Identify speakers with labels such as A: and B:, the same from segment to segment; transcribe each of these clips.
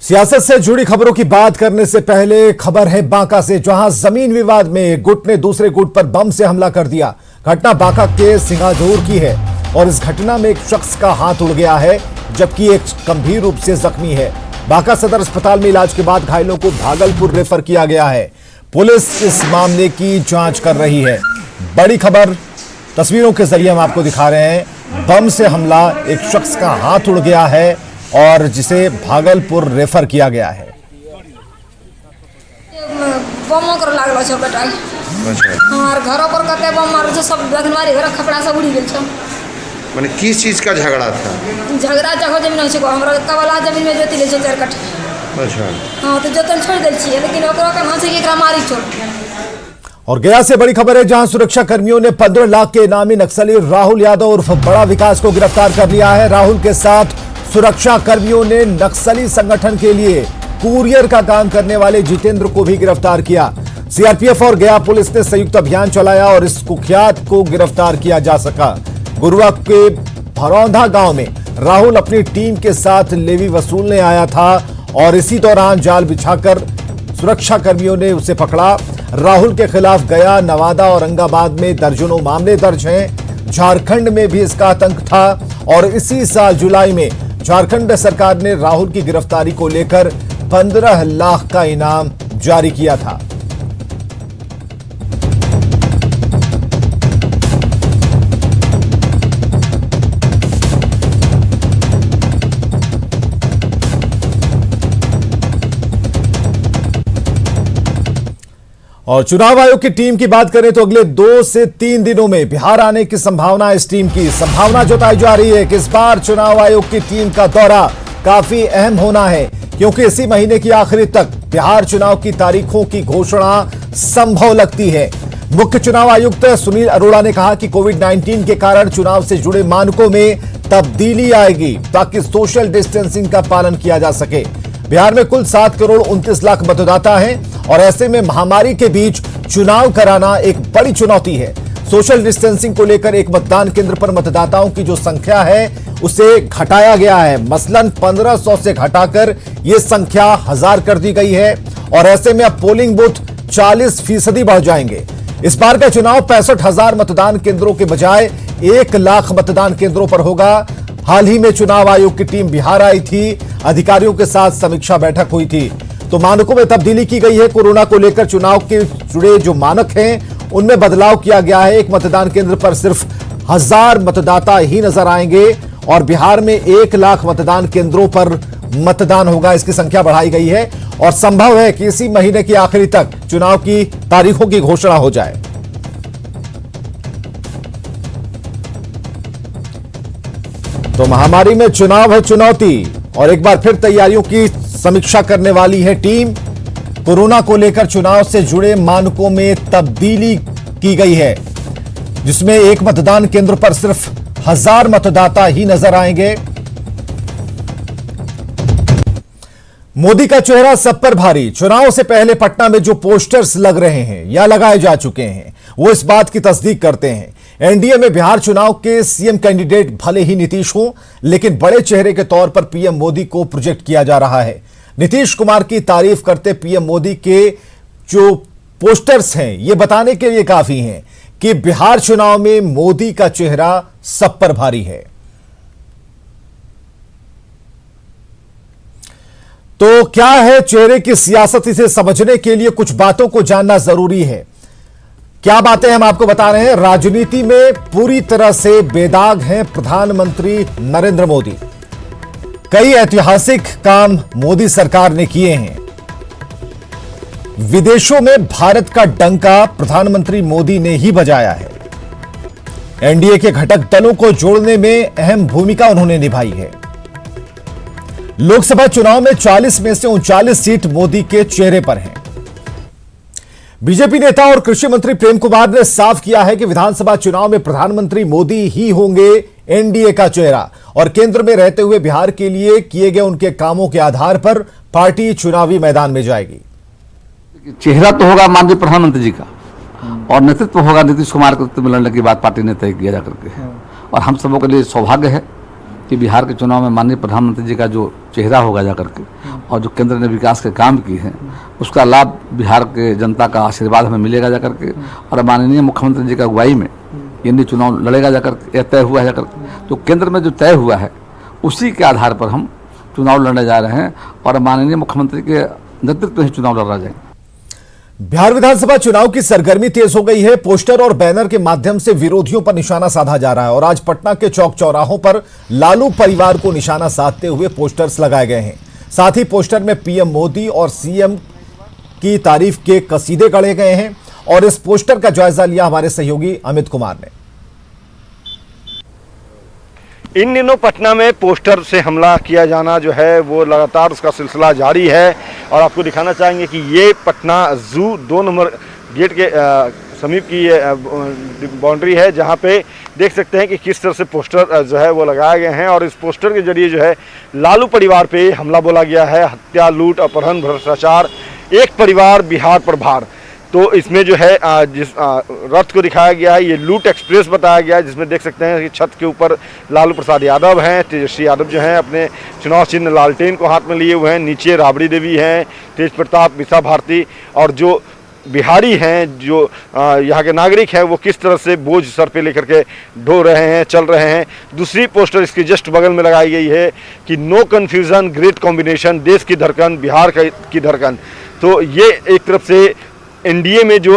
A: सियासत से जुड़ी खबरों की बात करने से पहले खबर है बांका से, जहां जमीन विवाद में एक गुट ने दूसरे गुट पर बम से हमला कर दिया। घटना बांका के सिंगाजोर की है और इस घटना में एक शख्स का हाथ उड़ गया है, जबकि एक गंभीर रूप से जख्मी है। बांका सदर अस्पताल में इलाज के बाद घायलों को भागलपुर रेफर किया गया है। पुलिस इस मामले की जांच कर रही है। बड़ी खबर तस्वीरों के जरिए हम आपको दिखा रहे हैं। बम से हमला, एक शख्स का हाथ उड़ गया है और जिसे भागलपुर रेफर किया गया है।
B: बम कर लागलो छ बेटा। हमार घर पर कते बम मारो छ, सब दखनवारी घर कपड़ा सब उड़ी गेल छ।
C: माने किस चीज का झगड़ा था?
B: झगड़ा जगह जमीन छै, हमरा कवला जमीन में जोती ले छै 4 कट्ठा।
C: अच्छा।
B: हां तो जोतन छोड़ देल छी, लेकिन ओकरा के हां से एकरा मारी छोड़।
A: और गया से बड़ी खबर है, जहां सुरक्षा कर्मियों ने 15 लाख के इनामी नक्सली राहुल यादव उर्फ बड़ा विकास को गिरफ्तार कर लिया है। राहुल के साथ सुरक्षा कर्मियों ने नक्सली संगठन के लिए कुरियर का काम करने वाले जितेंद्र को भी गिरफ्तार किया। सीआरपीएफ और गया पुलिस ने संयुक्त अभियान चलाया और इस कुख्यात को गिरफ्तार किया जा सका। गुरुआ के भरौंधा गांव में राहुल अपनी टीम के साथ लेवी वसूलने आया था और इसी दौरान जाल बिछाकर सुरक्षा कर्मियों ने उसे पकड़ा। राहुल के खिलाफ गया, नवादा और औरंगाबाद में दर्जनों मामले दर्ज हैं। झारखंड में भी इसका आतंक था और इसी साल जुलाई में झारखंड सरकार ने राहुल की गिरफ्तारी को लेकर 15 लाख का इनाम जारी किया था। और चुनाव आयोग की टीम की बात करें तो अगले 2 से 3 दिनों में बिहार आने की संभावना, इस टीम की संभावना जताई जा रही है कि इस बार चुनाव आयोग की टीम का दौरा काफी अहम होना है, क्योंकि इसी महीने की आखिरी तक बिहार चुनाव की तारीखों की घोषणा संभव लगती है। मुख्य चुनाव आयुक्त सुनील अरोड़ा ने कहा कि कोविड-19 के कारण चुनाव से जुड़े मानकों में तब्दीली आएगी ताकि सोशल डिस्टेंसिंग का पालन किया जा सके। बिहार में कुल 7 करोड़ 29 लाख मतदाता हैं और ऐसे में महामारी के बीच चुनाव कराना एक बड़ी चुनौती है। सोशल डिस्टेंसिंग को लेकर एक मतदान केंद्र पर मतदाताओं की जो संख्या है उसे घटाया गया है। मसलन 1500 से घटाकर यह संख्या 1000 कर दी गई है और ऐसे में अब पोलिंग बूथ 40% बढ़ जाएंगे। इस बार का चुनाव 65,000 मतदान केंद्रों के बजाय 1 लाख मतदान केंद्रों पर होगा। हाल ही में चुनाव आयोग की टीम बिहार आई थी, अधिकारियों के साथ समीक्षा बैठक हुई थी, तो मानकों में तब्दीली की गई है। कोरोना को लेकर चुनाव के जुड़े जो मानक हैं उनमें बदलाव किया गया है। एक मतदान केंद्र पर सिर्फ 1000 मतदाता ही नजर आएंगे और बिहार में 1 लाख मतदान केंद्रों पर मतदान होगा। इसकी संख्या बढ़ाई गई है और संभव है कि इसी महीने की आखिरी तक चुनाव की तारीखों की घोषणा हो जाए। तो महामारी में चुनाव है चुनौती और एक बार फिर तैयारियों की समीक्षा करने वाली है टीम। कोरोना को लेकर चुनाव से जुड़े मानकों में तब्दीली की गई है, जिसमें एक मतदान केंद्र पर सिर्फ 1000 मतदाता ही नजर आएंगे। मोदी का चेहरा सब पर भारी। चुनाव से पहले पटना में जो पोस्टर्स लग रहे हैं या लगाए जा चुके हैं वो इस बात की तस्दीक करते हैं। एनडीए में बिहार चुनाव के सीएम कैंडिडेट भले ही नीतीश हों, लेकिन बड़े चेहरे के तौर पर पीएम मोदी को प्रोजेक्ट किया जा रहा है। नीतीश कुमार की तारीफ करते पीएम मोदी के जो पोस्टर्स हैं ये बताने के लिए काफी हैं कि बिहार चुनाव में मोदी का चेहरा सब पर भारी है। तो क्या है चेहरे की सियासत, इसे समझने के लिए कुछ बातों को जानना जरूरी है। क्या बातें हम आपको बता रहे हैं। राजनीति में पूरी तरह से बेदाग हैं प्रधानमंत्री नरेंद्र मोदी। कई ऐतिहासिक काम मोदी सरकार ने किए हैं। विदेशों में भारत का डंका प्रधानमंत्री मोदी ने ही बजाया है। एनडीए के घटक दलों को जोड़ने में अहम भूमिका उन्होंने निभाई है। लोकसभा चुनाव में 40 में से 39 सीट मोदी के चेहरे पर हैं। बीजेपी नेता और कृषि मंत्री प्रेम कुमार ने साफ किया है कि विधानसभा चुनाव में प्रधानमंत्री मोदी ही होंगे एनडीए का चेहरा और केंद्र में रहते हुए बिहार के लिए किए गए उनके कामों के आधार पर पार्टी चुनावी मैदान में जाएगी।
D: चेहरा तो होगा माननीय प्रधानमंत्री जी का और नेतृत्व होगा नीतीश कुमार के मिलने की बात पार्टी ने तय किया जाकर के और हम सबों के लिए सौभाग्य है कि बिहार के चुनाव में माननीय प्रधानमंत्री जी का जो चेहरा होगा जा करके और जो केंद्र ने विकास के काम किए हैं उसका लाभ बिहार के जनता का आशीर्वाद हमें मिलेगा जा करके, और माननीय मुख्यमंत्री जी का अगुवाई में ये चुनाव लड़ेगा जा करके, तय हुआ है जा करके। तो केंद्र में जो तय हुआ है उसी के आधार पर हम चुनाव लड़ने जा रहे हैं और माननीय मुख्यमंत्री के नेतृत्व में चुनाव लड़ा जाएगा।
A: बिहार विधानसभा चुनाव की सरगर्मी तेज हो गई है। पोस्टर और बैनर के माध्यम से विरोधियों पर निशाना साधा जा रहा है और आज पटना के चौक चौराहों पर लालू परिवार को निशाना साधते हुए पोस्टर्स लगाए गए हैं। साथ ही पोस्टर में पीएम मोदी और सीएम की तारीफ के कसीदे गढ़े गए हैं और इस पोस्टर का जायजा लिया हमारे सहयोगी अमित कुमार ने।
E: इन दिनों पटना में पोस्टर से हमला किया जाना जो है वो लगातार उसका सिलसिला जारी है और आपको दिखाना चाहेंगे कि ये पटना जू 2 नंबर गेट के समीप की ये बाउंड्री है, जहाँ पे देख सकते हैं कि किस तरह से पोस्टर जो है वो लगाए गए हैं और इस पोस्टर के जरिए जो है लालू परिवार पे हमला बोला गया है। हत्या, लूट, अपहरण, भ्रष्टाचार, एक परिवार बिहार पर भार। तो इसमें जो है जिस रथ को दिखाया गया है ये लूट एक्सप्रेस बताया गया है, जिसमें देख सकते हैं कि छत के ऊपर लालू प्रसाद यादव हैं, तेजस्वी यादव जो हैं अपने चुनाव चिन्ह लालटेन को हाथ में लिए हुए हैं, नीचे राबड़ी देवी हैं, तेज प्रताप, मीसा भारती और जो बिहारी हैं, जो यहाँ के नागरिक हैं, वो किस तरह से बोझ सर पे लेकर के ढो रहे हैं, चल रहे हैं। दूसरी पोस्टर इसके जस्ट बगल में लगाई गई है कि नो कन्फ्यूज़न, ग्रेट कॉम्बिनेशन, देश की धड़कन, बिहार की धड़कन। तो ये एक तरफ से एनडीए में जो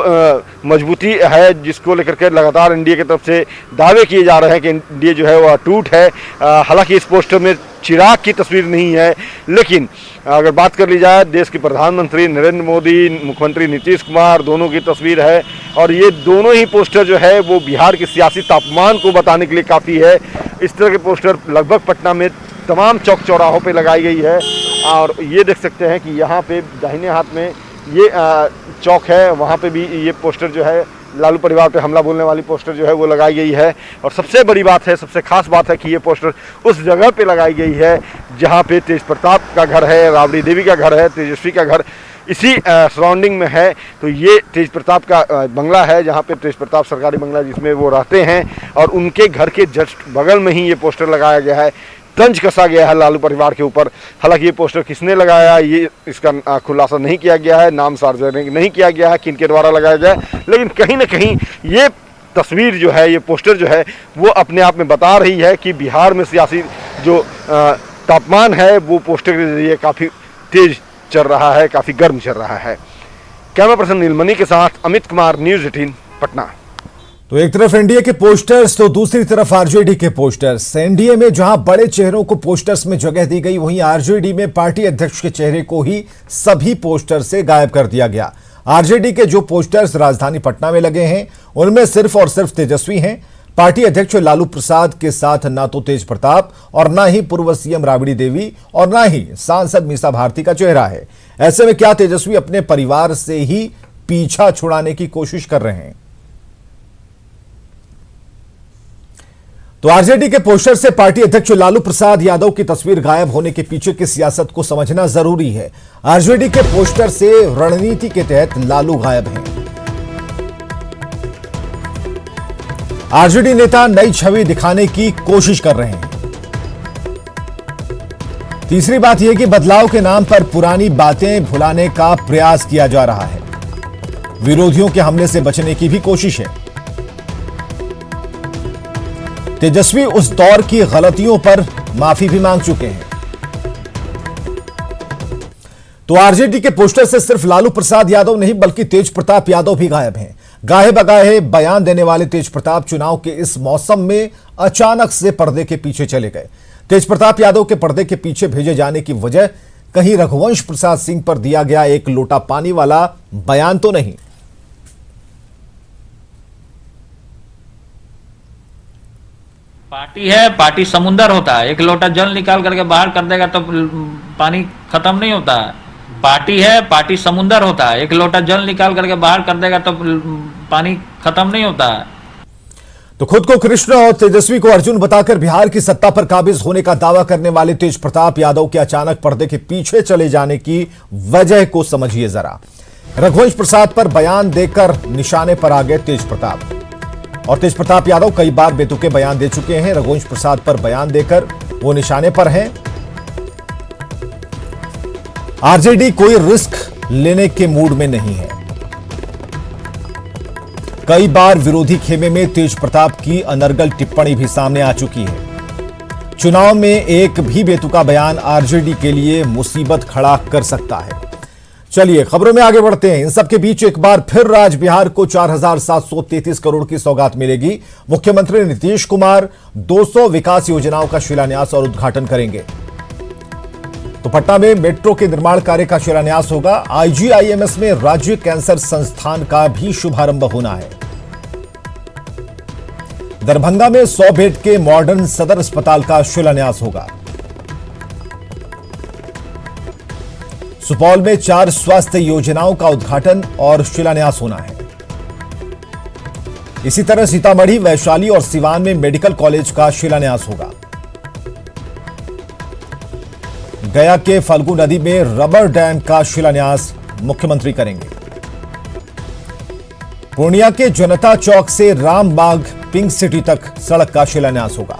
E: मजबूती है जिसको लेकर के लगातार एनडीए की तरफ से दावे किए जा रहे हैं कि एनडीए जो है वह अटूट है। हालांकि इस पोस्टर में चिराग की तस्वीर नहीं है, लेकिन अगर बात कर ली जाए देश के प्रधानमंत्री नरेंद्र मोदी, मुख्यमंत्री नीतीश कुमार, दोनों की तस्वीर है और ये दोनों ही पोस्टर जो है वो बिहार के सियासी तापमान को बताने के लिए काफ़ी है। इस तरह के पोस्टर लगभग पटना में तमाम चौक चौराहों पर लगाई गई है और ये देख सकते हैं कि यहाँ पे दाहिने हाथ में ये चौक है, वहाँ पे भी ये पोस्टर जो है लालू परिवार पे हमला बोलने वाली पोस्टर जो है वो लगाई गई है। और सबसे बड़ी बात है, सबसे खास बात है कि ये पोस्टर उस जगह पे लगाई गई है जहाँ पे तेज प्रताप का घर है, राबड़ी देवी का घर है, तेजस्वी का घर इसी सराउंडिंग में है। तो ये तेज प्रताप का बंगला है, जहाँ पे तेज प्रताप सरकारी बंगला जिसमें वो रहते हैं और उनके घर के जस्ट बगल में ही ये पोस्टर लगाया गया है। तंज कसा गया है लालू परिवार के ऊपर। हालांकि ये पोस्टर किसने लगाया ये इसका खुलासा नहीं किया गया है, नाम सार्वजनिक नहीं किया गया है किनके द्वारा लगाया गया है, लेकिन कहीं ना कहीं ये तस्वीर जो है, ये पोस्टर जो है वो अपने आप में बता रही है कि बिहार में सियासी जो तापमान है वो पोस्टर के जरिए काफ़ी तेज चल रहा है, काफ़ी गर्म चल रहा है। कैमरा पर्सन नीलमणि के साथ अमित कुमार, न्यूज़ 18 पटना।
A: तो एक तरफ एनडीए के पोस्टर्स तो दूसरी तरफ आरजेडी के पोस्टर्स। एनडीए में जहां बड़े चेहरों को पोस्टर्स में जगह दी गई, वहीं आरजेडी में पार्टी अध्यक्ष के चेहरे को ही सभी पोस्टर से गायब कर दिया गया। आरजेडी के जो पोस्टर्स राजधानी पटना में लगे हैं उनमें सिर्फ और सिर्फ तेजस्वी हैं। पार्टी अध्यक्ष लालू प्रसाद के साथ ना तो तेज प्रताप और ना ही पूर्व सीएम राबड़ी देवी और ना ही सांसद मीसा भारती का चेहरा है। ऐसे में क्या तेजस्वी अपने परिवार से ही पीछा छुड़ाने की कोशिश कर रहे हैं? तो आरजेडी के पोस्टर से पार्टी अध्यक्ष लालू प्रसाद यादव की तस्वीर गायब होने के पीछे की सियासत को समझना जरूरी है। आरजेडी के पोस्टर से रणनीति के तहत लालू गायब हैं। आरजेडी नेता नई छवि दिखाने की कोशिश कर रहे हैं। तीसरी बात यह कि बदलाव के नाम पर पुरानी बातें भुलाने का प्रयास किया जा रहा है। विरोधियों के हमले से बचने की भी कोशिश है। तेजस्वी उस दौर की गलतियों पर माफी भी मांग चुके हैं। तो आरजेडी के पोस्टर से सिर्फ लालू प्रसाद यादव नहीं बल्कि तेज प्रताप यादव भी गायब हैं। गाहे बगाहे बयान देने वाले तेज प्रताप चुनाव के इस मौसम में अचानक से पर्दे के पीछे चले गए। तेज प्रताप यादव के पर्दे के पीछे भेजे जाने की वजह कहीं रघुवंश प्रसाद सिंह पर दिया गया एक लोटा पानी वाला बयान तो नहीं।
F: पार्टी है, पार्टी समुंदर होता है। एक लोटा जल निकाल करके बाहर कर देगा तो पानी खत्म नहीं होता है। पार्टी है, पार्टी समुंदर होता है। एक लोटा जल निकाल करके बाहर कर देगा तो पानी खत्म नहीं होता है।
A: तो खुद को कृष्ण और तेजस्वी को अर्जुन बताकर बिहार की सत्ता पर काबिज होने का दावा करने वाले तेज प्रताप यादव के अचानक पर्दे के पीछे चले जाने की वजह को समझिए जरा। रघुवंश प्रसाद पर बयान देकर निशाने पर आ गए तेज प्रताप। और तेज प्रताप यादव कई बार बेतुके बयान दे चुके हैं। रघुवंश प्रसाद पर बयान देकर वो निशाने पर हैं। आरजेडी कोई रिस्क लेने के मूड में नहीं है। कई बार विरोधी खेमे में तेज प्रताप की अनर्गल टिप्पणी भी सामने आ चुकी है। चुनाव में एक भी बेतुका बयान आरजेडी के लिए मुसीबत खड़ा कर सकता है। चलिए खबरों में आगे बढ़ते हैं। इन सबके बीच एक बार फिर राज बिहार को 4,733 करोड़ की सौगात मिलेगी। मुख्यमंत्री नीतीश कुमार 200 विकास योजनाओं का शिलान्यास और उद्घाटन करेंगे। तो पटना में मेट्रो के निर्माण कार्य का शिलान्यास होगा। आईजीआईएमएस में राज्य कैंसर संस्थान का भी शुभारंभ होना है। दरभंगा में 100 बेड के मॉडर्न सदर अस्पताल का शिलान्यास होगा। सुपौल में 4 स्वास्थ्य योजनाओं का उद्घाटन और शिलान्यास होना है। इसी तरह सीतामढ़ी, वैशाली और सिवान में मेडिकल कॉलेज का शिलान्यास होगा। गया के फल्गु नदी में रबर डैम का शिलान्यास मुख्यमंत्री करेंगे। पूर्णिया के जनता चौक से रामबाग पिंक सिटी तक सड़क का शिलान्यास होगा।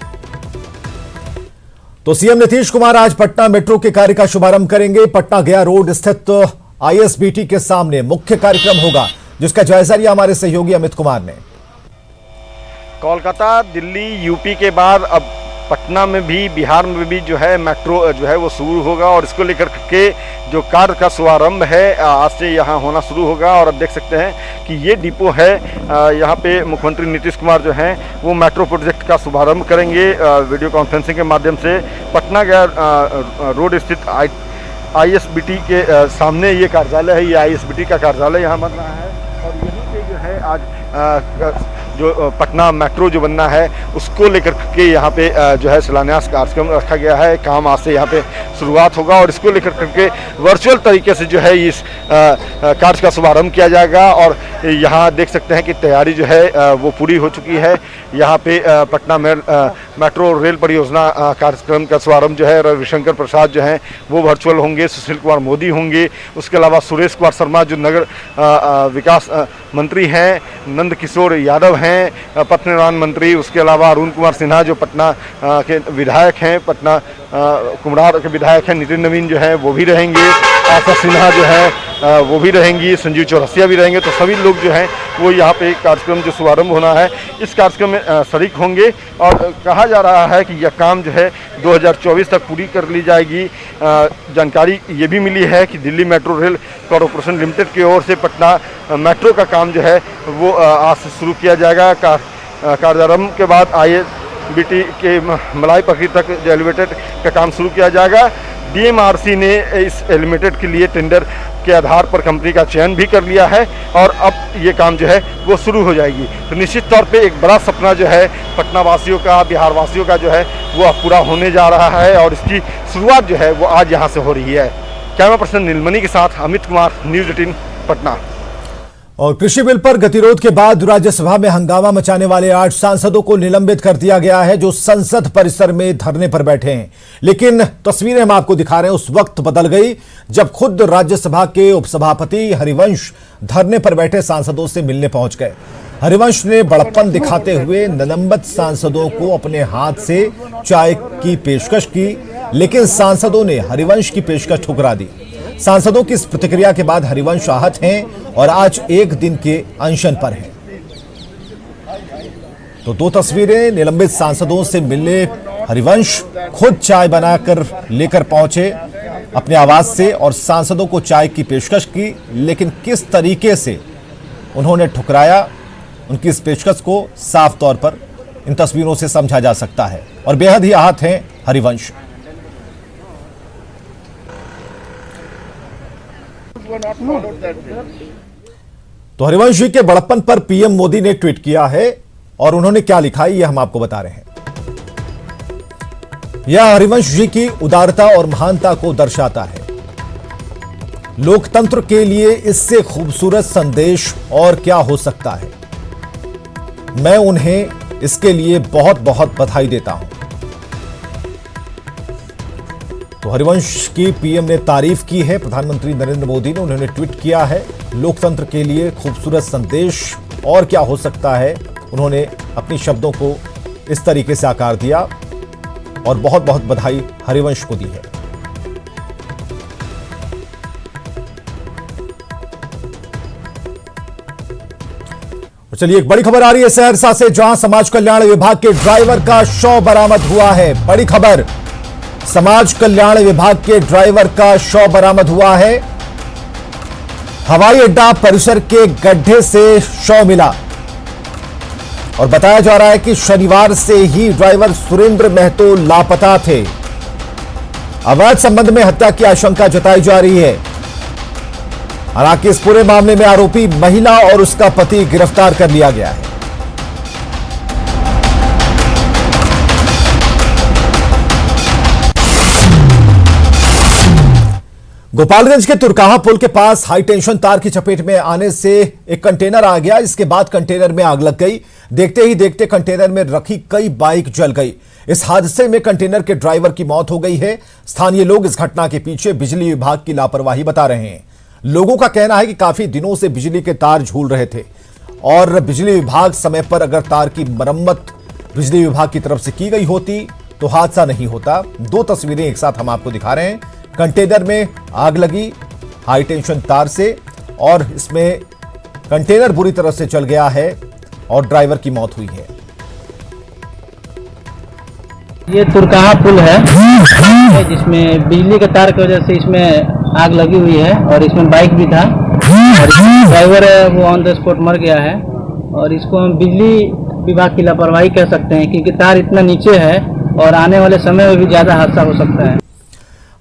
A: तो सीएम नीतीश कुमार आज पटना मेट्रो के कार्य का शुभारंभ करेंगे। पटना गया रोड स्थित आईएसबीटी के सामने मुख्य कार्यक्रम होगा, जिसका जायजा लिया हमारे सहयोगी अमित कुमार ने।
E: कोलकाता, दिल्ली, यूपी के बाद अब पटना में भी, बिहार में भी जो है मेट्रो जो है वो शुरू होगा और इसको लेकर के जो कार्य का शुभारंभ है आज से यहाँ होना शुरू होगा। और अब देख सकते हैं कि ये डिपो है, यहाँ पे मुख्यमंत्री नीतीश कुमार जो हैं वो मेट्रो प्रोजेक्ट का शुभारंभ करेंगे वीडियो कॉन्फ्रेंसिंग के माध्यम से। पटना गया रोड स्थित आईएसबीटी के सामने ये कार्यालय है। ये आईएसबीटी का कार्यालय यहाँ बन रहा है और यहीं पे जो है आज जो पटना मेट्रो जो बनना है उसको लेकर के यहाँ पे जो है शिलान्यास कार्यक्रम रखा गया है। काम आज से यहाँ पे शुरुआत होगा और इसको लेकर के वर्चुअल तरीके से जो है इस कार्य का शुभारंभ किया जाएगा। और यहाँ देख सकते हैं कि तैयारी जो है वो पूरी हो चुकी है। यहाँ पे पटना मेट्रो रेल परियोजना कार्यक्रम का शुभारंभ जो है रविशंकर प्रसाद जो हैं वो वर्चुअल होंगे, सुशील कुमार मोदी होंगे, उसके अलावा सुरेश कुमार शर्मा जो नगर विकास मंत्री हैं, नंद किशोर यादव हैं पथ निर्माण मंत्री, उसके अलावा अरुण कुमार सिन्हा जो पटना के विधायक हैं, पटना कुमरार के विधायक हैं, नितिन नवीन जो है वो भी रहेंगे, आशा सिन्हा जो है वो भी रहेंगी, संजीव चौरसिया भी रहेंगे। तो सभी लोग जो हैं वो यहाँ पे कार्यक्रम जो शुभारंभ होना है इस कार्यक्रम में शरीक होंगे। और कहा जा रहा है कि यह काम जो है 2024 तक पूरी कर ली जाएगी। जानकारी ये भी मिली है कि Delhi metro rail corporation limited की ओर से पटना मेट्रो का काम जो है वो आज से शुरू किया जाएगा। कार्यारंभ के बाद आईएसबीटी के मलाई पकड़ी तक जो एलिवेटेड का काम शुरू किया जाएगा। डीएमआरसी ने इस लिमिटेड के लिए टेंडर के आधार पर कंपनी का चयन भी कर लिया है और अब ये काम जो है वो शुरू हो जाएगी। तो निश्चित तौर पे एक बड़ा सपना जो है पटना वासियों का, बिहार वासियों का जो है वो अब पूरा होने जा रहा है और इसकी शुरुआत जो है वो आज यहाँ से हो रही है। कैमरा पर्सन नीलमणि के साथ अमित कुमार, न्यूज़ 18 पटना।
A: और कृषि बिल पर गतिरोध के बाद राज्यसभा में हंगामा मचाने वाले 8 सांसदों को निलंबित कर दिया गया है, जो संसद परिसर में धरने पर बैठे हैं। लेकिन तस्वीरें हम आपको दिखा रहे हैं उस वक्त बदल गई जब खुद राज्यसभा के उपसभापति हरिवंश धरने पर बैठे सांसदों से मिलने पहुंच गए। हरिवंश ने बड़प्पन दिखाते हुए निलंबित सांसदों को अपने हाथ से चाय की पेशकश की, लेकिन सांसदों ने हरिवंश की पेशकश ठुकरा दी। सांसदों की इस प्रतिक्रिया के बाद हरिवंश आहत हैं और आज एक दिन के अनशन पर हैं। तो 2 तस्वीरें, निलंबित सांसदों से मिलने हरिवंश खुद चाय बनाकर लेकर पहुंचे अपने आवास से और सांसदों को चाय की पेशकश की, लेकिन किस तरीके से उन्होंने ठुकराया उनकी इस पेशकश को साफ तौर पर इन तस्वीरों से समझा जा सकता है। और बेहद ही आहत हैं हरिवंश। तो हरिवंश जी के बड़प्पन पर पीएम मोदी ने ट्वीट किया है और उन्होंने क्या लिखा है यह हम आपको बता रहे हैं। यह हरिवंश जी की उदारता और महानता को दर्शाता है। लोकतंत्र के लिए इससे खूबसूरत संदेश और क्या हो सकता है। मैं उन्हें इसके लिए बहुत बहुत बधाई देता हूं। तो हरिवंश की पीएम ने तारीफ की है। प्रधानमंत्री नरेंद्र मोदी ने उन्होंने ट्वीट किया है, लोकतंत्र के लिए खूबसूरत संदेश और क्या हो सकता है। उन्होंने अपने शब्दों को इस तरीके से आकार दिया। और बहुत बहुत बधाई हरिवंश को दी है। चलिए एक बड़ी खबर आ रही है सहरसा से, जहां समाज कल्याण विभाग के ड्राइवर का शव बरामद हुआ है। बड़ी खबर, समाज कल्याण विभाग के ड्राइवर का शव बरामद हुआ है। हवाई अड्डा परिसर के गड्ढे से शव मिला और बताया जा रहा है कि शनिवार से ही ड्राइवर सुरेंद्र महतो लापता थे। अवैध संबंध में हत्या की आशंका जताई जा रही है। हालांकि इस पूरे मामले में आरोपी महिला और उसका पति गिरफ्तार कर लिया गया है। गोपालगंज के तुरकाहा पुल के पास हाई टेंशन तार की चपेट में आने से एक कंटेनर आ गया। इसके बाद कंटेनर में आग लग गई। देखते ही देखते कंटेनर में रखी कई बाइक जल गई। इस हादसे में कंटेनर के ड्राइवर की मौत हो गई है। स्थानीय लोग इस घटना के पीछे बिजली विभाग की लापरवाही बता रहे हैं। लोगों का कहना है कि काफी दिनों से बिजली के तार झूल रहे थे और बिजली विभाग समय पर अगर तार की मरम्मत बिजली विभाग की तरफ से की गई होती तो हादसा नहीं होता। दो तस्वीरें एक साथ हम आपको दिखा रहे हैं। कंटेनर में आग लगी हाई टेंशन तार से और इसमें कंटेनर बुरी तरह से जल गया है और ड्राइवर की मौत हुई है।
G: ये तुरकाहा पुल है जिसमें बिजली के तार की वजह से इसमें आग लगी हुई है और इसमें बाइक भी था और ड्राइवर है वो ऑन द स्पॉट मर गया है। और इसको हम बिजली विभाग की लापरवाही कह सकते हैं क्योंकि तार इतना नीचे है और आने वाले समय में भी ज्यादा हादसा हो सकता है।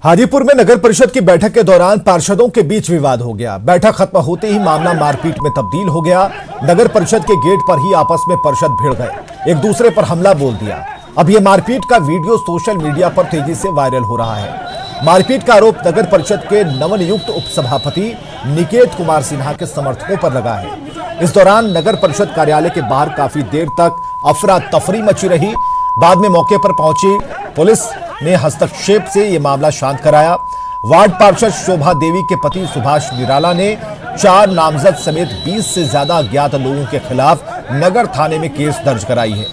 A: हाजीपुर में नगर परिषद की बैठक के दौरान पार्षदों के बीच विवाद हो गया। बैठक खत्म होते ही मामला मारपीट में तब्दील हो गया। नगर परिषद के गेट पर ही आपस में पार्षद भिड़ गए, एक दूसरे पर हमला बोल दिया। अब यह मारपीट का वीडियो सोशल मीडिया पर तेजी से वायरल हो रहा है। मारपीट का आरोप नगर परिषद के नवनियुक्त उपसभापति निकेत कुमार सिन्हा के समर्थकों पर लगा है। इस दौरान नगर परिषद कार्यालय के बाहर काफी देर तक अफरा तफरी मची रही। बाद में मौके पर पहुंची पुलिस ने हस्तक्षेप से यह मामला शांत कराया। वार्ड पार्षद शोभा देवी के पति सुभाष निराला ने 4 नामजद समेत 20 से ज्यादा अज्ञात लोगों के खिलाफ नगर थाने में केस दर्ज कराई है,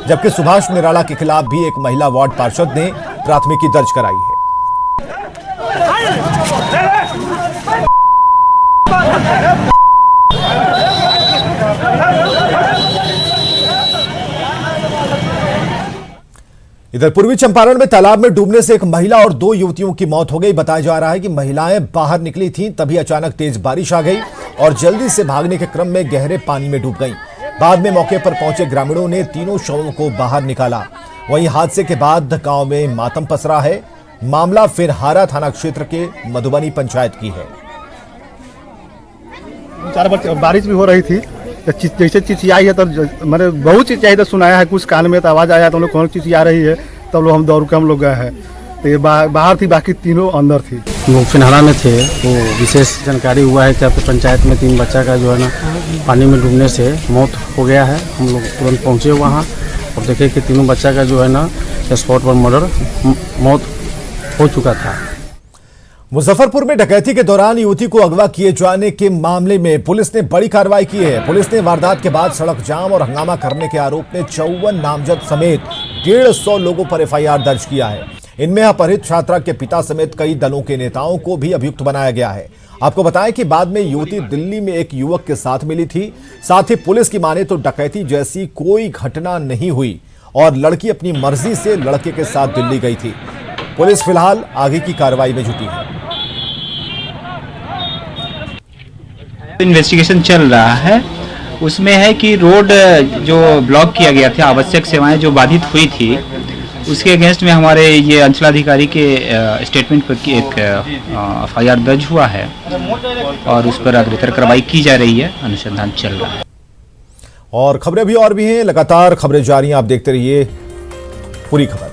A: जबकि सुभाष निराला के खिलाफ भी एक महिला वार्ड पार्षद ने प्राथमिकी दर्ज कराई है। इधर पूर्वी चंपारण में तालाब में डूबने से एक महिला और 2 युवतियों की मौत हो गई। बताया जा रहा है कि महिलाएं बाहर निकली थीं, तभी अचानक तेज बारिश आ गई और जल्दी से भागने के क्रम में गहरे पानी में डूब गईं। बाद में मौके पर पहुंचे ग्रामीणों ने तीनों शवों को बाहर निकाला। वहीं हादसे के बाद गांव में मातम पसरा है। मामला फिरहारा थाना क्षेत्र के मधुबनी पंचायत की है।
H: 4 बजे बारिश भी हो रही थी, जैसे चिचियाई है तो मैंने बहुत चिचियाई तो सुनाया है, कुछ कान में तो आवाज़ आया तो हम लोग कौन चिचिया रही है, तब लोग हम दौड़ के हम लोग गए हैं। तो ये बाहर थी, बाकी तीनों अंदर थी।
G: लोग फिनहारा में थे तो विशेष जानकारी हुआ है कि आपके पंचायत में 3 बच्चा का जो है ना पानी में डूबने से मौत हो गया है। हम लोग तुरंत पहुँचे वहाँ और देखे कि तीनों बच्चा का जो है ना स्पॉट पर मौत हो चुका था।
A: मुजफ्फरपुर में डकैती के दौरान युवती को अगवा किए जाने के मामले में पुलिस ने बड़ी कार्रवाई की है। पुलिस ने वारदात के बाद सड़क जाम और हंगामा करने के आरोप में 54 नामजद समेत 150 लोगों पर एफआईआर दर्ज किया है। इनमें अपहृत छात्रा के पिता समेत कई दलों के नेताओं को भी अभियुक्त बनाया गया है। आपको बताएं कि बाद में युवती दिल्ली में एक युवक के साथ मिली थी। साथ ही पुलिस की माने तो डकैती जैसी कोई घटना नहीं हुई और लड़की अपनी मर्जी से लड़के के साथ दिल्ली गई थी। पुलिस फिलहाल आगे की कार्रवाई में जुटी है।
I: इन्वेस्टिगेशन चल रहा है, उसमें है कि रोड जो ब्लॉक किया गया था, आवश्यक सेवाएं जो बाधित हुई थी, उसके अगेंस्ट में हमारे ये अंचलाधिकारी के स्टेटमेंट पर एक एफआईआर दर्ज हुआ है और उस पर अग्रतर कार्रवाई की जा रही है, अनुसंधान चल रहा है।
A: और खबरें भी हैं, लगातार खबरें जारी हैं, आप देखते रहिए पूरी खबर।